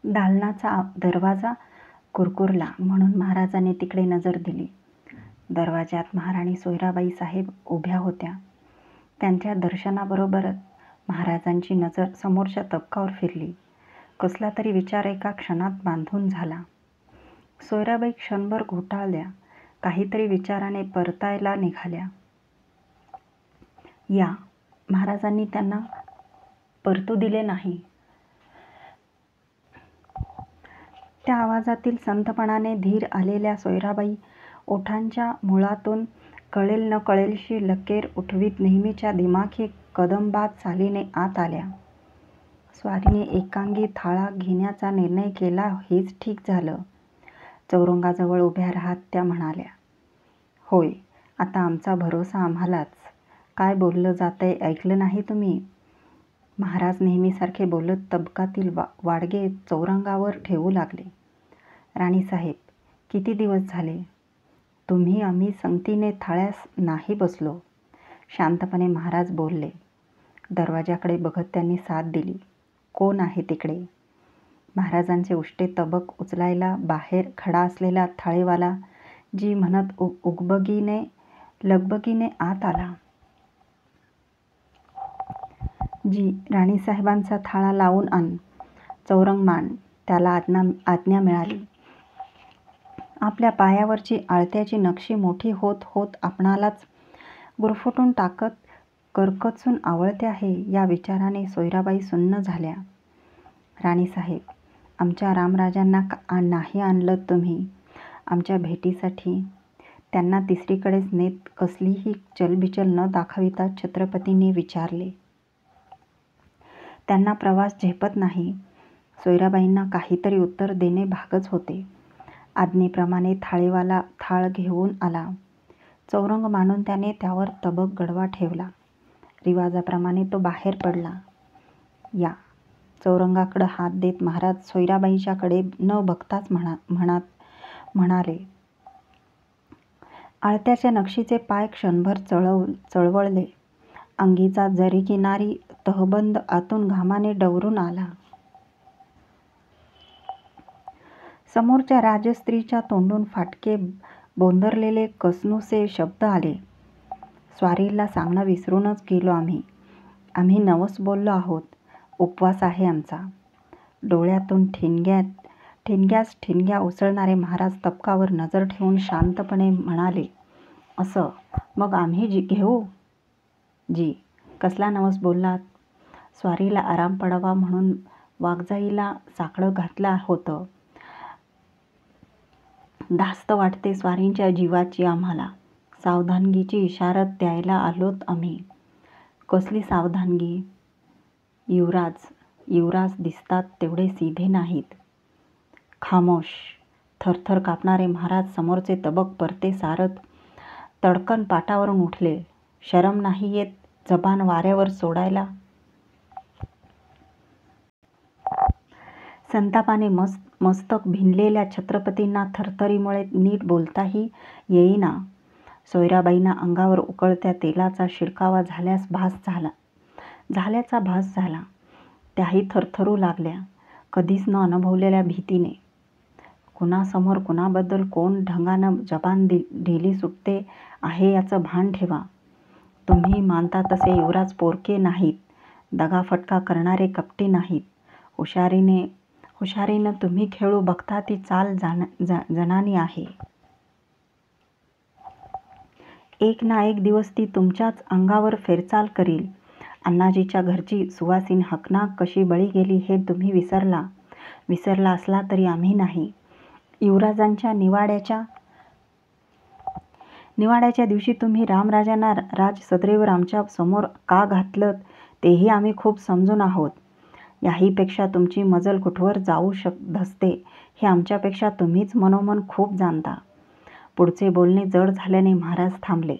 दालनाचा दरवाजा कुरकुरला म्हणून महाराजांनी तिकडे नजर दिली. दरवाज्यात महाराणी सोयराबाई साहेब उभ्या होत्या. त्यांच्या दर्शनाबरोबरच महाराजांची नजर समोरच्या तबकावर फिरली. कसला तरी विचार एका क्षणात बांधून झाला. सोयराबाई क्षणभर घोटाळल्या. काहीतरी विचाराने परतायला निघाल्या. या महाराजांनी त्यांना परतू दिले नाही. त्या आवाजातील संथपणाने धीर आलेल्या सोयराबाई ओठांच्या मुळातून कळेल न कळेलशी लकेर उठवीत नेहमीच्या दिमाखी कदमबाज चालीने आत आल्या. स्वारीने एकांगी थाळा घेण्याचा निर्णय केला हेच ठीक झालं. चौरंगाजवळ उभ्या राहत त्या म्हणाल्या, होय, आता आमचा भरोसा आम्हालाच. काय बोललं जातंय ऐकलं नाही तुम्ही? महाराज नेहमीसारखे बोलत तबकातील वाडगे चौरंगावर ठेवू लागले. राणीसाहेब, किती दिवस झाले तुम्ही आम्ही संगतीने थाळ्यास नाही बसलो. शांतपणे महाराज बोलले. दरवाजाकडे बघत त्यांनी साथ दिली. कोण आहे तिकडे? महाराजांचे उष्टे तबक उचलायला बाहेर खडा असलेला थाळेवाला जी म्हणत लगबगीने आत आला. जी, राणीसाहेबांचा थाळा लावून आण, चौरंग मांड. त्याला आज्ञा मिळाली. आपल्या पायावरची आळत्याची नक्षी मोठी होत होत आपणालाच गुरफटून टाकत करकचून आवळते आहे या विचाराने सोयराबाई सुन्न झाल्या. राणीसाहेब, आमच्या रामराजांना नाही आणलं तुम्ही आमच्या भेटीसाठी? त्यांना तिसरीकडेच नेत कसलीही चलबिचल न दाखविता छत्रपतींनी विचारले. त्यांना प्रवास झेपत नाही. सोयराबाईंना काहीतरी उत्तर देणे भागच होते. आज्ञेप्रमाणे थाळेवाला थाळ घेऊन आला. चौरंग मांडून त्याने त्यावर तबक गडवा ठेवला. रिवाजाप्रमाणे तो बाहेर पडला. या चौरंगाकडे हात देत महाराज सोयराबाईंच्याकडे न बघताच म्हणाले. आळत्याच्या नक्षीचे पाय क्षणभर चळवळले. अंगीचा जरी किनारी तहबंद आतून घामाने डवरून आला. समोरच्या राजस्त्रीच्या तोंडून फाटके बोंदरलेले कसनुसे शब्द आले. स्वारीला सांगणं विसरूनच गेलो आम्ही नवस बोललो आहोत. उपवास आहे आमचा. डोळ्यातून ठिणग्यास ठिणग्या उसळणारे महाराज तबकावर नजर ठेवून शांतपणे म्हणाले, असं मग आम्ही घेऊ? जी, कसला नवस बोललात? स्वारीला आराम पडावा म्हणून वाघजाईला साकडं घातलं होतं. धास्त वाटते स्वारींच्या जीवाची आम्हाला. सावधानगीची इशारत द्यायला आलोत आम्ही. कसली सावधानगी? युवराज दिसतात तेवढे सीधे नाहीत. खामोश. थरथर कापणारे महाराज समोरचे तबक परते सारत तडकन पाटावरून उठले. शरम नाही येत जबान वाऱ्यावर सोडायला? संतापाने मस्तक भिनलेल्या छत्रपतींना थरथरीमुळे नीट बोलताही येईना. सोयराबाईंना अंगावर उकळत्या तेलाचा शिडकावा झाल्याचा भास झाला. त्याही थरथरू लागल्या, कधीच न अनुभवलेल्या भीतीने. कुणासमोर कुणाबद्दल कोण ढंगानं जबान ढिली सुटते आहे याचं भान ठेवा. तुम्ही मानता तसे युवराज पोरके नाहीत. दगाफटका करणारे कपटी नाहीत. हुशारीनं तुम्ही खेळू बघता ती चाल जनानी आहे. एक ना एक दिवस ती तुमच्याच अंगावर फेरचाल करील. अण्णाजीच्या घरची सुवासीन हकनाक कशी बळी गेली हे तुम्ही विसरला असला तरी आम्ही नाही. युवराजांच्या निवाड्याच्या दिवशी तुम्ही रामराजांना राजसदरेवर आमच्या समोर का घातलंत तेही आम्ही खूप समजून आहोत. याहीपेक्षा तुमची मजल कुठवर जाऊ धसते हे आमच्यापेक्षा तुम्हीच मनोमन खूप जाणता. पुढचे बोलणे जड झाल्याने महाराज थांबले.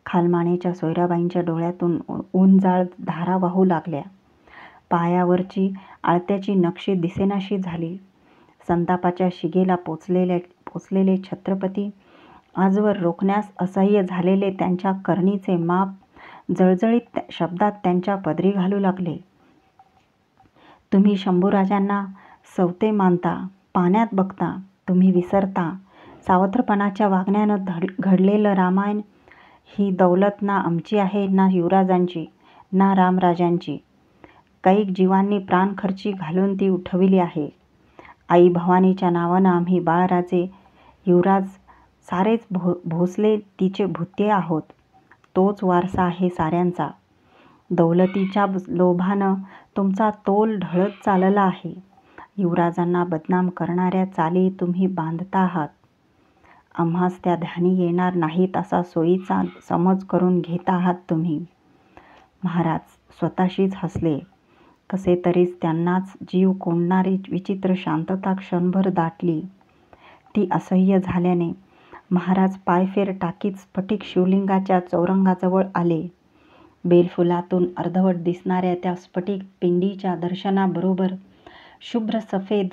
खालमानेच्या सोयराबाईंच्या डोळ्यातून ऊनजाळ धारा वाहू लागल्या. पायावरची आळत्याची नक्षी दिसेनाशी झाली. संतापाच्या शिगेला पोचलेले छत्रपती आजवर रोखण्यास असह्य झालेले त्यांच्या करणीचे माप जळजळीत शब्दात त्यांच्या पदरी घालू लागले. तुम्ही शंभूराजांना सवते मानता, पाण्यात बघता, तुम्ही विसरता. सावत्रपणाच्या वागण्यानं घडलेलं रामायण ही दौलत ना आमची आहे, ना युवराजांची, ना रामराजांची. कैक जीवांनी प्राण खर्ची घालून ती उठविली आहे. आई भवानीच्या नावानं आम्ही बाळराजे, युवराज सारेच भोसले तिचे भुत्ये आहोत. तोच वारसा आहे साऱ्यांचा. दौलतीच्या लोभानं तुमचा तोल ढळत चालला आहे. युवराजांना बदनाम करणाऱ्या चाली तुम्ही बांधता आहात. आम्हास त्या ध्यानी येणार नाहीत असा सोयीचा समज करून घेता आहात तुम्ही. महाराज स्वतःशीच हसले. कसे तरीच त्यांनाच जीव कोंडणारी विचित्र शांतता क्षणभर दाटली. ती असह्य झाल्याने महाराज पायफेर टाकीत स्फटिक शिवलिंगाच्या चौरंगाजवळ आले. बेलफुलातून अर्धवट दिसणाऱ्या त्या स्फटिक पिंडीच्या दर्शनाबरोबर शुभ्र सफेद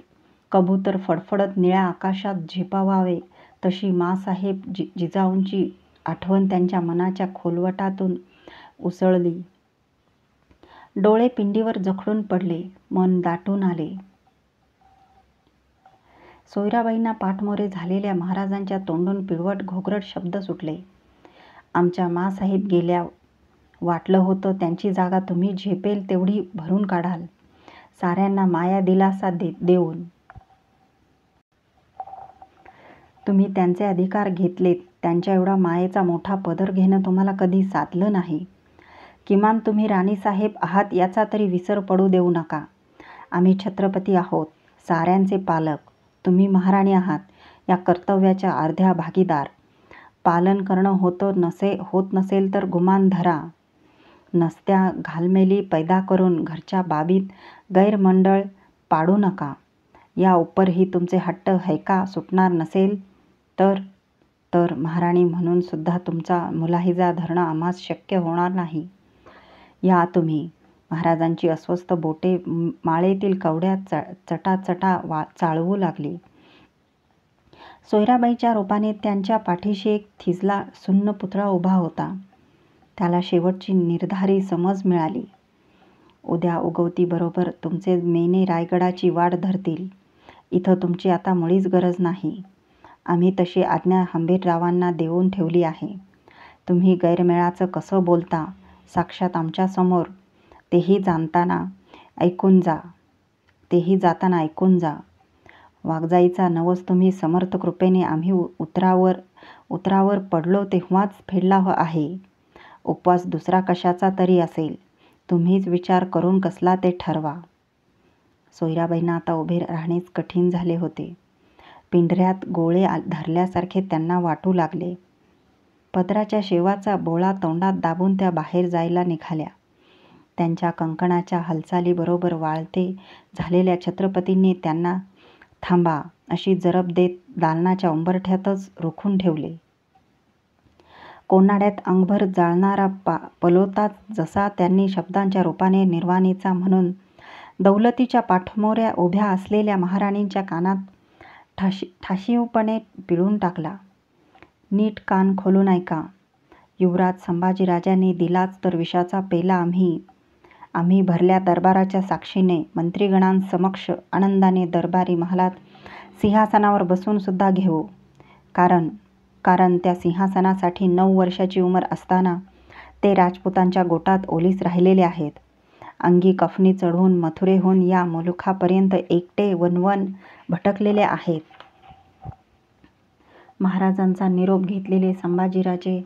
कबूतर फडफडत निळ्या आकाशात झेपावावे तशी माँसाहेब जिजाऊंची आठवण त्यांच्या मनाच्या खोलवटातून उसळली. डोळे पिंडीवर जखडून पडले, मन दाटून आले. सोयराबाईंना पाठमोरे झालेल्या महाराजांच्या तोंडून पिळवट घोगरट शब्द सुटले. आमच्या माँसाहेब गेल्या. वाटलं होतं त्यांची जागा तुम्ही झेपेल तेवढी भरून काढाल, साऱ्यांना माया दिलासा देऊन. तुम्ही त्यांचे अधिकार घेतलेत. त्यांच्या एवढा मायेचा मोठा पदर घेणं तुम्हाला कधी साधलं नाही. किमान तुम्ही राणीसाहेब आहात याचा तरी विसर पडू देऊ नका. आम्ही छत्रपती आहोत, साऱ्यांचे पालक. तुम्ही महाराणी आहात, या कर्तव्याच्या अर्ध्या भागीदार. पालन करणं होत नसेल तर गुमान धरा. नसत्या घालमेली पैदा करून घरच्या बाबीत गैरमंडळ पाडू नका. या उपरही तुमचे हट्ट हैका सुटणार नसेल तर महाराणी म्हणून सुद्धा तुमचा मुलाहिजा धरणं आम्हास शक्य होणार नाही. या तुम्ही. महाराजांची अस्वस्थ बोटे माळेतील कवड्यात चटाचटा चाळवू लागली. सोयराबाईच्या रूपाने त्यांच्या पाठीशी एक थिजला सुन्न पुतळा उभा होता. त्याला शेवटची निर्धारी समज मिळाली. उद्या उगवतीबरोबर तुमचे मेने रायगडाची वाट धरतील. इथं तुमची आता मुळीच गरज नाही. आम्ही तशी आज्ञा हंबीररावांना देऊन ठेवली आहे. तुम्ही गैरमेळाचं कसं बोलता साक्षात आमच्यासमोर, तेही जाताना ऐकून जा. वाघजाईचा नवस तुम्ही समर्थ कृपेने आम्ही उतरावर पडलो तेव्हाच फेडला आहे. उपवास दुसरा कशाचा तरी असेल. तुम्हीच विचार करून कसला ते ठरवा. सोयराबाईंना आता उभे राहणेच कठीण झाले होते. पिंढऱ्यात गोळे धरल्यासारखे त्यांना वाटू लागले. पदराच्या शेवाचा बोळा तोंडात दाबून त्या बाहेर जायला निघाल्या. त्यांच्या कंकणाच्या हालचालीबरोबर वाळते झालेल्या छत्रपतींनी त्यांना थांबा अशी जरब देत दालनाच्या उंबरठ्यातच रोखून ठेवले. कोनाड्यात अंगभर जाळणारा पलोता जसा त्यांनी शब्दांच्या रूपाने निर्वाणीचा म्हणून दौलतीच्या पाठमोऱ्या उभ्या असलेल्या महाराणींच्या कानात ठाशीवपणे पिळून टाकला. नीट कान खोलून ऐका. युवराज संभाजीराजांनी दिलाच तर विषाचा पेला आम्ही भरल्या दरबाराच्या साक्षीने मंत्रिगणांसमक्ष आनंदाने दरबारी महालात सिंहासनावर बसून सुद्धा घेऊ. कारण त्या सिंहासनासाठी 9 वर्षाची उमर असताना ते राजपुतांच्या गोटात ओलीस राहिलेले आहेत. अंगी कफनी चढवून मथुरेहून या मुलुखापर्यंत एकटे वणवण भटकलेले आहेत. महाराजांचा निरोप घेतलेले संभाजीराजे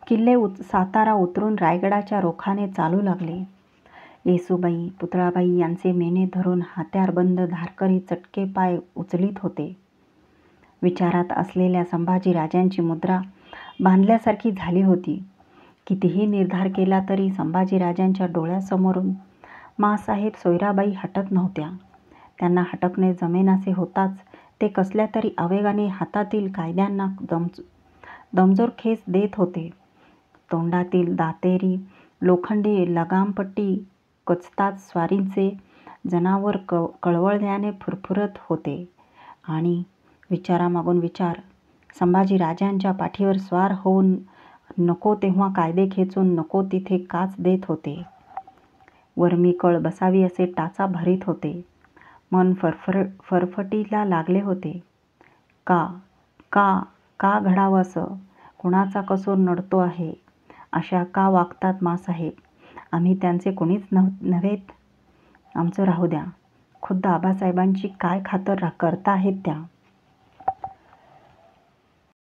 किल्ले सातारा उतरून रायगडाच्या रोखाने चालू लागले. येसूबाई, पुतळाबाई यांचे मेने धरून हात्यारबंद धारकरी चटके पाय उचलीत होते. विचारात असलेल्या संभाजीराजांची मुद्रा बांधल्यासारखी झाली होती. कितीही निर्धार केला तरी संभाजीराजांच्या डोळ्यासमोरून माँसाहेब सोयराबाई हटत नव्हत्या. त्यांना हटकणे जमेनासे होताच ते कसल्या तरी आवेगाने हातातील कायद्यांना दमजोर खेच देत होते. तोंडातील दातेरी लोखंडी लगामपट्टी कचताच स्वारीचे जनावर कळवळल्याने फुरफुरत होते आणि विचारामागून विचार संभाजीराजांच्या पाठीवर स्वार होऊन नको तेव्हा कायदे खेचून नको तिथे काच देत होते. वर मी कळ बसावी असे टाचा भरीत होते. मन फरफटीला लागले होते. का का का घडावं असं? कुणाचा कसूर नडतो आहे? अशा का वागतात माँसाहेब? आम्ही त्यांचे कोणीच नव्हेत. आमचं राहू द्या. खुद्द आबासाहेबांची काय खातर करता आहेत त्या?